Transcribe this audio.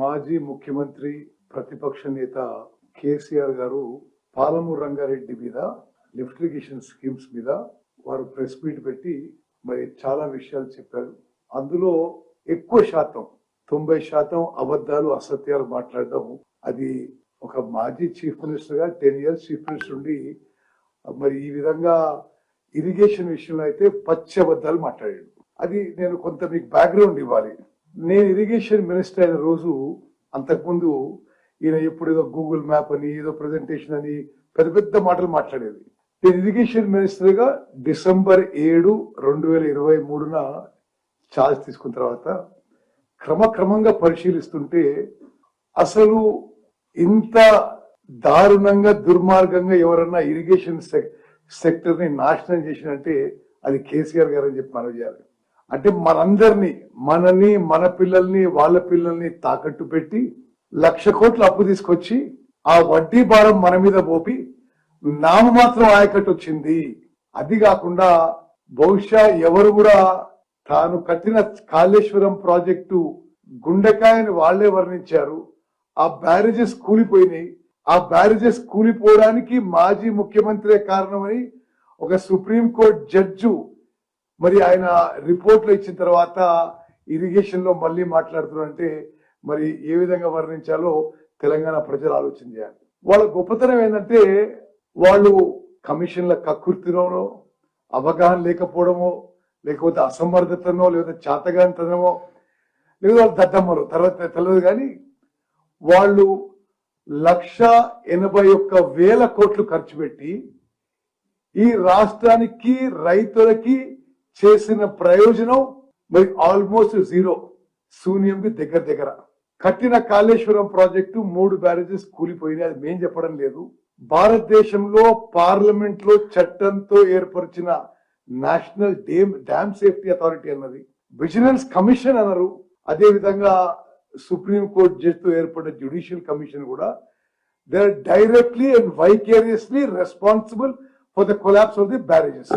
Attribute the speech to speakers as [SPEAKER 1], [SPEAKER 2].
[SPEAKER 1] మాజీ ముఖ్యమంత్రి ప్రతిపక్ష నేత కేసీఆర్ గారు పాలమూరు రంగారెడ్డి మీద లిఫ్ట్ ఇరిగేషన్ స్కీమ్స్ మీద వారు ప్రెస్ మీట్ పెట్టి మరి చాలా విషయాలు చెప్పారు. అందులో ఎక్కువ శాతం 90% అబద్ధాలు అసత్యాలు మాట్లాడడం. అది ఒక మాజీ చీఫ్ మినిస్టర్ గా 10 years చీఫ్ మినిస్టర్ ఉండి మరి ఈ విధంగా ఇరిగేషన్ విషయంలో అయితే పచ్చి అబద్ధాలు మాట్లాడాడు. అది నేను కొంత మీకు బ్యాక్గ్రౌండ్ ఇవ్వాలి. నేను ఇరిగేషన్ మినిస్టర్ అయిన రోజు అంతకుముందు ఈయన ఎప్పుడు ఏదో గూగుల్ మ్యాప్ అని ఏదో ప్రెజెంటేషన్ అని పెద్ద పెద్ద మాటలు మాట్లాడేది. నేను ఇరిగేషన్ మినిస్టర్ గా December 7, 2023 ఛార్జ్ తీసుకున్న తర్వాత క్రమక్రమంగా పరిశీలిస్తుంటే అసలు ఇంత దారుణంగా దుర్మార్గంగా ఎవరన్నా ఇరిగేషన్ సెక్టర్ ని నాశనం చేసినంటే అది కేసీఆర్ గారు అని చెప్పి మనం చేయాలి. అంటే మనందరినీ, మనని, మన పిల్లల్ని, వాళ్ళ పిల్లల్ని తాకట్టు పెట్టి 1,00,000 కోట్ల అప్పు తీసుకొచ్చి ఆ వడ్డీ భారం మన మీద పోపి నామమాత్రం ఆయకట్టు వచ్చింది. అది కాకుండా బహుశా ఎవరు కూడా తాను కట్టిన కాళేశ్వరం ప్రాజెక్టు గుండెకాయని వాళ్లే వర్ణించారు. ఆ బ్యారేజెస్ కూలిపోయినాయి. ఆ బ్యారేజెస్ కూలిపోవడానికి మాజీ ముఖ్యమంత్రి కారణమని ఒక సుప్రీంకోర్టు జడ్జు మరి ఆయన రిపోర్ట్లు ఇచ్చిన తర్వాత ఇరిగేషన్ లో మళ్ళీ మాట్లాడుతున్నారంటే మరి ఏ విధంగా వర్ణించాలో తెలంగాణ ప్రజలు ఆలోచన చేయాలి. వాళ్ళ గొప్పతనం ఏంటంటే వాళ్ళు కమిషన్ల కక్కుర్తిలోనో, అవగాహన లేకపోవడమో, లేకపోతే అసమర్థతనో, లేకపోతే చాతగానితనమో, లేదా వాళ్ళు దద్దమ్మలు తర్వాత తెలియదు. కానీ వాళ్ళు 1,81,000 కోట్లు ఖర్చు పెట్టి ఈ రాష్ట్రానికి, రైతులకి చేసిన ప్రయోజనం మరి ఆల్మోస్ట్ 0, శూన్యంకి దగ్గర. కట్టిన కాళేశ్వరం ప్రాజెక్టు 3 బ్యారేజెస్ కూలిపోయినాయి. అది మేం చెప్పడం లేదు. భారతదేశంలో పార్లమెంట్ లో చట్టంతో ఏర్పరిచిన నేషనల్ డ్యామ్ సేఫ్టీ అథారిటీ అన్నది, విజిలెన్స్ కమిషన్ అన్నారు. అదే విధంగా సుప్రీంకోర్టు జడ్జితో ఏర్పడిన జ్యుడిషియల్ కమిషన్ కూడా they are directly and vicariously responsible for the collapse of the barrages.